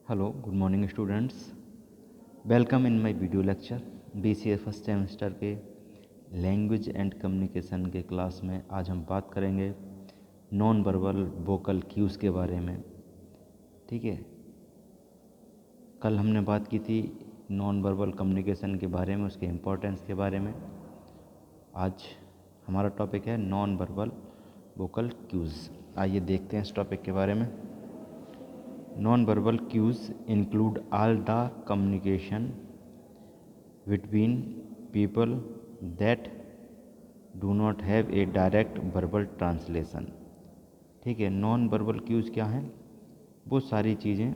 Hello, good morning students. Welcome in my video lecture BCA first semester के language and communication के class में आज हम बात करेंगे नॉन वर्बल वोकल क्यूज़ के बारे में। ठीक है, कल हमने बात की थी नॉन वर्बल कम्युनिकेशन के बारे में, उसके इम्पोर्टेंस के बारे में। आज हमारा टॉपिक है नॉन वर्बल वोकल क्यूज़। आइए देखते हैं इस टॉपिक के बारे में। Non-verbal cues include all the communication between people that do not have a direct verbal translation। ठीक है, नॉन वर्बल क्यूज़ क्या हैं? वो सारी चीज़ें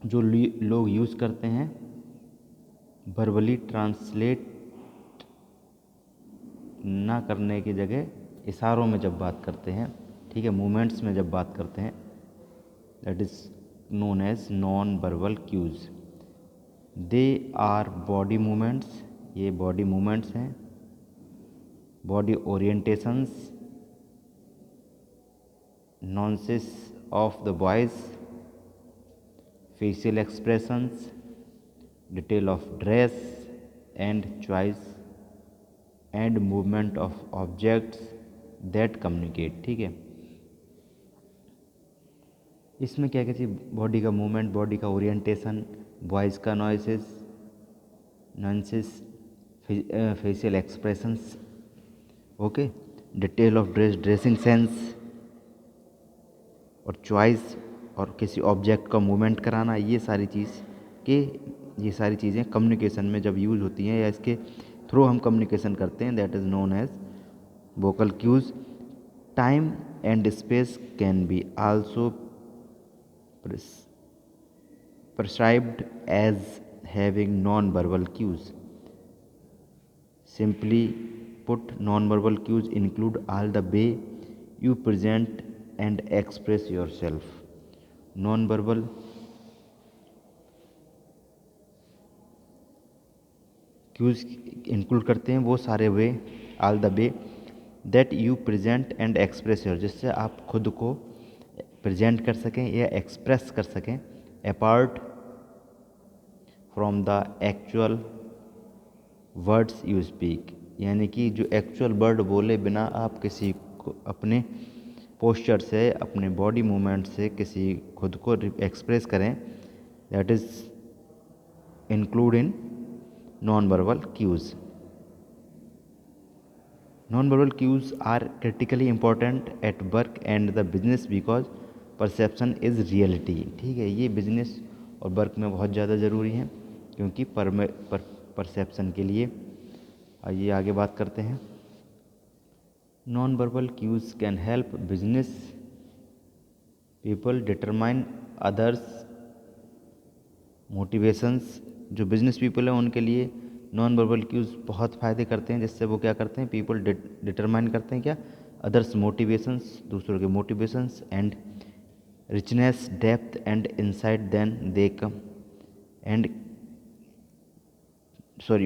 जो लोग यूज़ करते हैं वर्बली ट्रांसलेट ना करने की जगह इशारों में जब बात करते हैं, ठीक है, मूवमेंट्स में जब बात करते हैं, that is known as non-verbal cues। they are body movements, ये body movements हैं, body orientations, nuances of the voice, facial expressions, detail of dress and choice and movement of objects that communicate। ठीक है, इसमें क्या क्या चीज़, body का movement, body का orientation, voice का noises, noises, facial expressions, okay, detail of dress, dressing sense और choice और किसी ऑब्जेक्ट का मूवमेंट कराना, ये सारी चीज़ें कम्युनिकेशन में जब यूज़ होती हैं या इसके थ्रू हम कम्युनिकेशन करते हैं, that is known as vocal cues. Time and space can be also prescribed as having non-verbal cues। Simply put, non-verbal cues include all the way you present and express yourself। Non-verbal cues include करते हैं वो सारे way, all the way that you present and express your, जिससे आप खुद को present कर सकें या एक्सप्रेस कर सकें, apart from the actual words you speak. यानी कि जो एक्चुअल वर्ड बोले बिना आप किसी को अपने पोस्चर से, अपने बॉडी मूवमेंट से किसी खुद को एक्सप्रेस करें, that is include in non verbal queues. Non-verbal cues are critically important at work and the business because perception is reality। ठीक है, ये बिजनेस और वर्क में बहुत ज़्यादा ज़रूरी है क्योंकि परसेप्शन के लिए। आइए आगे बात करते हैं। Non verbal cues can help business people determine others motivations. जो बिजनेस पीपल हैं उनके लिए नॉन वर्बल क्यूज़ बहुत फ़ायदे करते हैं, जिससे वो क्या करते हैं, पीपल डिटरमाइन करते हैं क्या, अदर्स मोटिवेशंस, दूसरों के motivations, and richness, depth and insight than they come and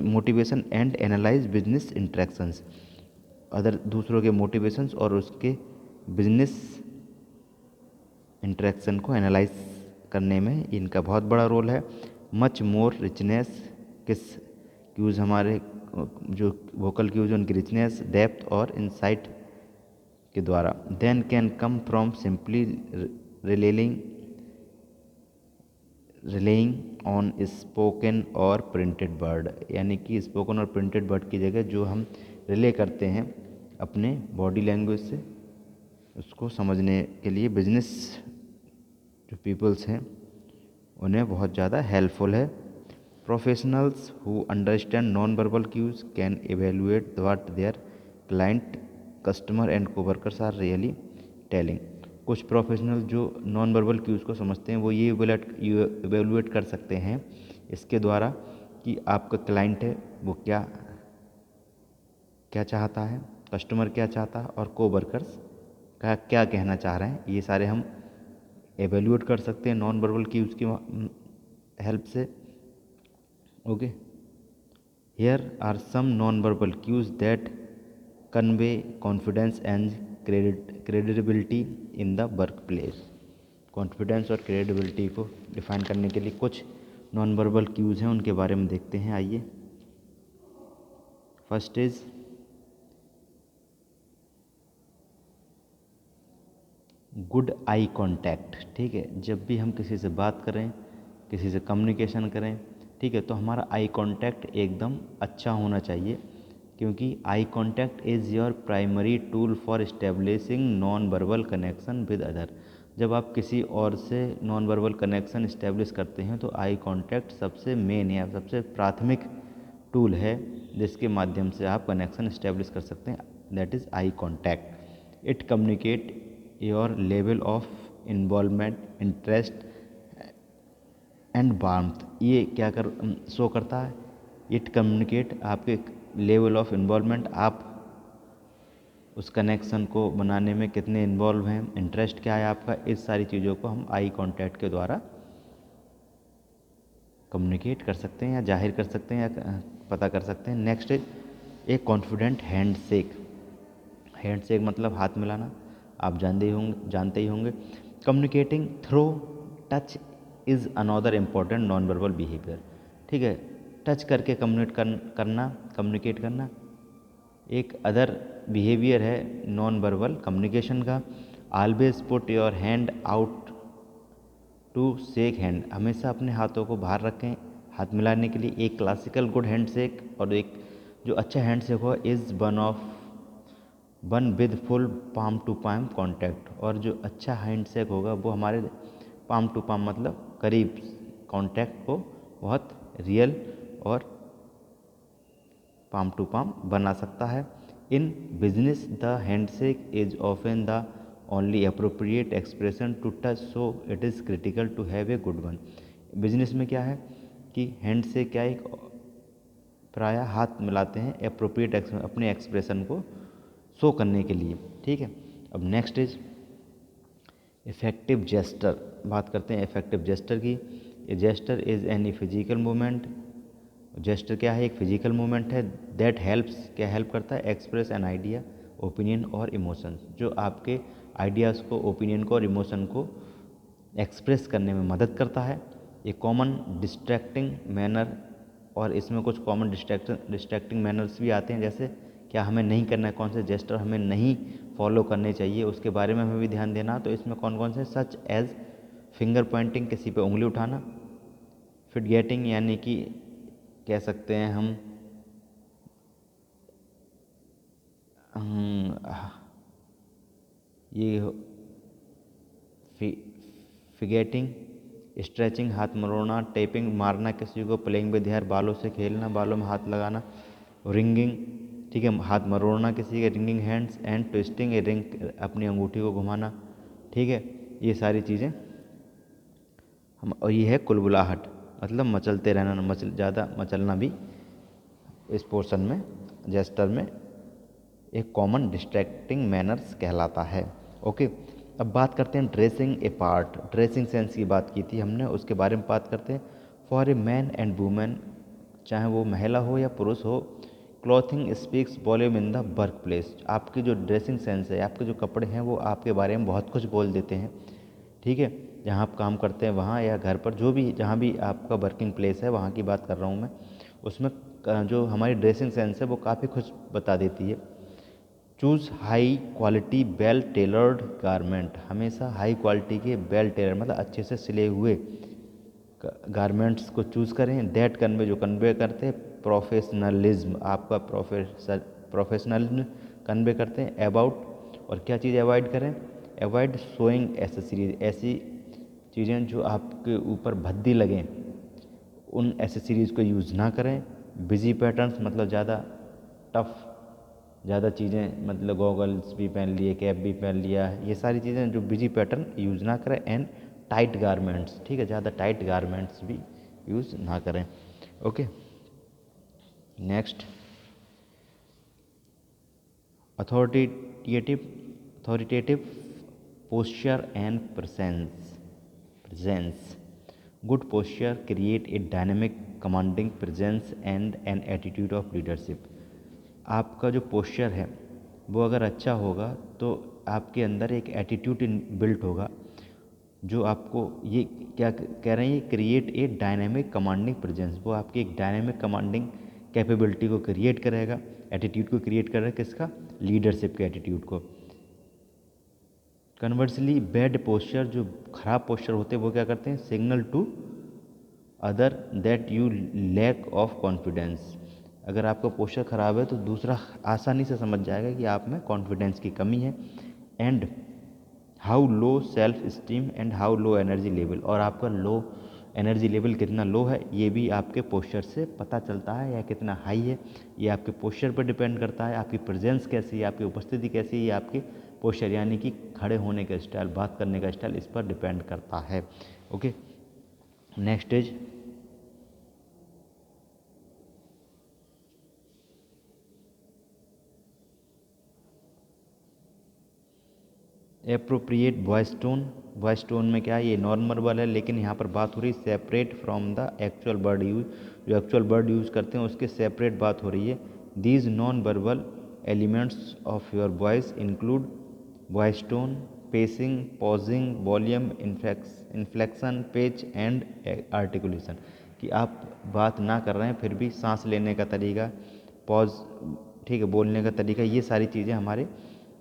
motivation and analyse business interactions. Other दूसरों के मोटिवेशंस और उसके बिजनेस इंट्रैक्शन को एनालाइज करने में इनका बहुत बड़ा रोल है। मच मोर रिचनेस, किस क्यूज़ हमारे जो वोकल क्यूज़ उनकी रिचनेस, डेप्थ और इंसाइट के द्वारा, than can come from simply relying on spoken और प्रिंटेड वर्ड। यानी कि स्पोकन और प्रिंटेड वर्ड की जगह जो हम रिले करते हैं अपने बॉडी लैंग्वेज से, उसको समझने के लिए बिजनेस जो पीपल्स हैं उन्हें बहुत ज़्यादा हेल्पफुल है। Professionals who understand non verbal cues can evaluate what their client, customer and coworkers are really telling. कुछ प्रोफेशनल जो नॉन वर्बल क्यूज़ को समझते हैं वो ये एवेलुएट कर सकते हैं इसके द्वारा कि आपका क्लाइंट है वो क्या क्या चाहता है, कस्टमर क्या चाहता है और कोवर्कर्स का क्या कहना चाह रहे हैं। ये सारे हम एवेल्यूएट कर सकते हैं नॉन वर्बल क्यूज़ की हेल्प से। Okay, here are some non verbal cues that convey confidence and credibility in the work place. Confidence और क्रेडिबिलिटी को डिफाइन करने के लिए कुछ नॉन वर्बल क्यूज़ हैं, उनके बारे में देखते हैं। आइए, first is good eye contact. ठीक है, जब भी हम किसी से बात करें, किसी से कम्युनिकेशन करें, ठीक है, तो हमारा आई कांटेक्ट एकदम अच्छा होना चाहिए, क्योंकि eye contact is your primary tool for establishing non verbal connection with other. जब आप किसी और से नॉन वर्बल कनेक्शन इस्टेब्लिश करते हैं तो आई कांटेक्ट सबसे मेन या सबसे प्राथमिक टूल है जिसके माध्यम से आप कनेक्शन इस्टेब्लिश कर सकते हैं, that is eye contact. It communicate your level of involvement, interest and warmth. ये क्या शो करता है? इट कम्युनिकेट आपके लेवल ऑफ इन्वॉल्वमेंट, आप उस कनेक्शन को बनाने में कितने इन्वॉल्व हैं, इंटरेस्ट क्या है आपका, इस सारी चीज़ों को हम आई कांटेक्ट के द्वारा कम्युनिकेट कर सकते हैं या जाहिर कर सकते हैं या पता कर सकते हैं। Next is a confident hand shake. Hand shake मतलब हाथ मिलाना, आप जानते ही होंगे। Communicating through touch is another important non verbal behaviour. ठीक है, टच करके कम्युनिकेट करना एक अदर बिहेवियर है नॉन वर्बल कम्युनिकेशन का। Always put your hand out to shake hand. हमेशा अपने हाथों को बाहर रखें हाथ मिलाने के लिए। एक क्लासिकल गुड हैंड शेक और एक जो अच्छा हैंड शेक हो is one with full palm to palm contact. और जो अच्छा हैंड शेक होगा वो हमारे पाम टू पाम मतलब करीब कॉन्टैक्ट को बहुत रियल और पाम टू पाम बना सकता है। In business the hand shake is often the only appropriate expression to touch, so it is critical to have a good one. Business में क्या है कि हैंड शेक क्या एक प्रायः हाथ मिलाते हैं अप्रोप्रिएट अपने एक्सप्रेशन को शो करने के लिए। ठीक है, अब नेक्स्ट इज इफेक्टिव जेस्टर। बात करते हैं इफेक्टिव जेस्टर की। A gesture is any physical movement. Gesture क्या है? एक फिजिकल मूवमेंट है दैट हेल्प्स, क्या हेल्प करता है? एक्सप्रेस एन आइडिया, ओपिनियन और इमोशन। जो आपके आइडियाज़ को, ओपिनियन को और इमोशन को एक्सप्रेस करने में मदद करता है। ये कॉमन डिस्ट्रैक्टिंग मैनर, और इसमें कुछ कॉमन डिस्ट्रैक्टिंग मैनर्स भी आते हैं, जैसे क्या हमें नहीं करना है, कौन से जेस्टर हमें नहीं फॉलो करने चाहिए, उसके बारे में हमें भी ध्यान देना। तो इसमें कौन कौन से? सच एज फिंगर पॉइंटिंग, किसी पे उंगली उठाना। फिडगेटिंग यानी कि कह सकते हैं हम ये फिगेटिंग, स्ट्रेचिंग हाथ मरोड़ना, टेपिंग मारना किसी को, प्लेइंग विद हेयर बालों से खेलना, बालों में हाथ लगाना, रिंगिंग, ठीक है, हाथ मरोड़ना किसी के, ringing hands and twisting a ring, अपनी अंगूठी को घुमाना। ठीक है, ये सारी चीज़ें हम, और ये है कुलबुलाहट मतलब मचलते रहना, ज़्यादा मचलना भी इस पोर्शन में जेस्टर में एक कॉमन डिस्ट्रैक्टिंग मैनर्स कहलाता है। ओके, अब बात करते हैं ड्रेसिंग ए पार्ट। ड्रेसिंग सेंस की बात की थी हमने, उसके बारे में बात करते हैं। For a man and women, चाहे वो महिला हो या पुरुष हो, clothing speaks volume in the work place. आपकी जो ड्रेसिंग सेंस है, आपके जो कपड़े हैं, वो आपके बारे में बहुत कुछ बोल देते हैं। ठीक है, जहाँ आप काम करते हैं वहाँ या घर पर, जो भी जहाँ भी आपका वर्किंग प्लेस है वहाँ की बात कर रहा हूँ मैं, उसमें जो हमारी ड्रेसिंग सेंस है वो काफ़ी कुछ बता देती है। Choose high quality well tailored garment. हमेशा हाई क्वालिटी के वेल टेलर मतलब अच्छे से सिले हुए गारमेंट्स को चूज़ करें। दैट कन्वे, जो कन्वे करते हैं प्रोफेशनलिज्म, आपका प्रोफेशनलिज्म कन्वे करते हैं। अबाउट, और क्या चीज़ अवॉइड करें? अवॉइड शोइंग एसेसरीज, ऐसी चीज़ें जो आपके ऊपर भद्दी लगें उन एसेसरीज़ को यूज़ ना करें। बिजी पैटर्न्स मतलब ज़्यादा टफ, ज़्यादा चीज़ें मतलब गॉगल्स भी पहन लिए, कैप भी पहन लिया, ये सारी चीज़ें जो बिजी पैटर्न यूज़ ना करें। एंड टाइट गारमेंट्स, ठीक है, ज़्यादा टाइट गारमेंट्स भी यूज़ ना करें। Okay, next authoritative posture and presence. Good posture create a dynamic commanding presence and an attitude of leadership. आपका जो पोस्चर है वो अगर अच्छा होगा तो आपके अंदर एक एटीट्यूड बिल्ट होगा, जो आपको ये क्या कह रहे हैं, ये create a dynamic commanding presence, वो आपकी एक डायनेमिक कमांडिंग कैपेबिलिटी को क्रिएट करेगा, एटीट्यूड को क्रिएट करेगा, किसका, लीडरशिप के एटीट्यूड को। कन्वर्सली बैड पोस्चर, जो खराब पोस्चर होते हैं वो क्या करते हैं, signal to other that you lack of confidence. अगर आपका पोस्चर ख़राब है तो दूसरा आसानी से समझ जाएगा कि आप में कॉन्फिडेंस की कमी है। And how low self esteem and how low energy level, और आपका लो एनर्जी लेवल कितना लो है ये भी आपके पोस्चर से पता चलता है, या कितना हाई है ये आपके पोस्चर पर डिपेंड करता है। आपकी प्रेजेंस कैसी है, आपकी उपस्थिति कैसी है, ये आपके पोस्चर यानी कि खड़े होने का स्टाइल, बात करने का स्टाइल, इस पर डिपेंड करता है। Okay, next is appropriate voice tone. Voice tone में क्या है, ये नॉन वर्बल है, लेकिन यहाँ पर बात हो रही है separate from the actual word use, जो एक्चुअल वर्ड यूज़ करते हैं उसके सेपरेट बात हो रही है। These non verbal elements of your voice include voice tone, pacing, pausing, volume, inflection, pitch and articulation, कि आप बात ना कर रहे हैं फिर भी सांस लेने का तरीका, पॉज, ठीक है, बोलने का तरीका, ये सारी चीज़ें हमारे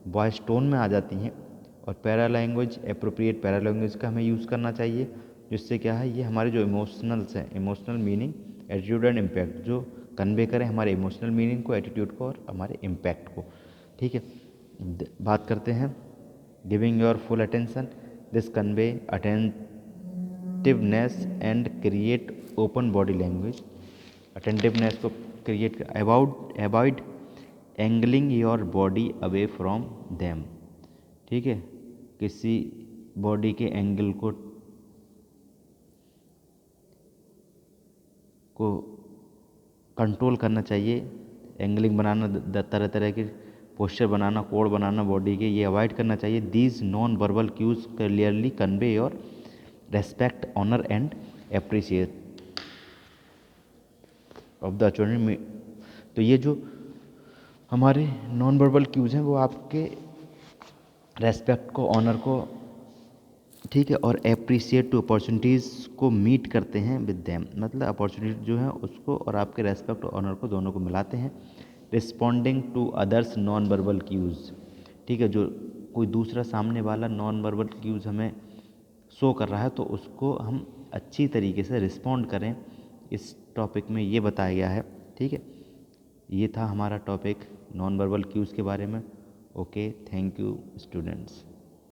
वॉइस टोन में आ जाती हैं। और para language, appropriate para language का हमें यूज़ करना चाहिए, जिससे क्या है, ये हमारे जो इमोशनल्स हैं, emotional meaning, attitude and impact, जो कन्वे करें हमारे इमोशनल मीनिंग को, एटीट्यूड को और हमारे इम्पैक्ट को। ठीक है, बात करते हैं giving your full attention, this convey attentiveness and create open body language. Attentiveness को create, avoid angling your body away from them. ठीक है, किसी बॉडी के एंगल को कंट्रोल करना चाहिए, एंगलिंग बनाना, तरह तरह के पोस्चर बनाना, कोड बनाना बॉडी के, ये अवॉइड करना चाहिए। These non verbal cues clearly convey your respect, honour and appreciate of the achievement. तो ये जो हमारे नॉन वर्बल क्यूज हैं वो आपके रेस्पेक्ट को, ऑनर को, ठीक है, और एप्रिसिएट टू अपॉर्चुनिटीज़ को मीट करते हैं विद देम, मतलब अपॉर्चुनिटी जो है उसको और आपके रेस्पेक्ट और ऑनर को दोनों को मिलाते हैं। Responding to others non verbal cues, ठीक है, जो कोई दूसरा सामने वाला नॉन वर्बल क्यूज़ हमें शो कर रहा है तो उसको हम अच्छी तरीके से रिस्पॉन्ड करें, इस टॉपिक में ये बताया गया है। ठीक है, ये था हमारा टॉपिक नॉन वर्बल क्यूज़ के बारे में। Okay, thank you students.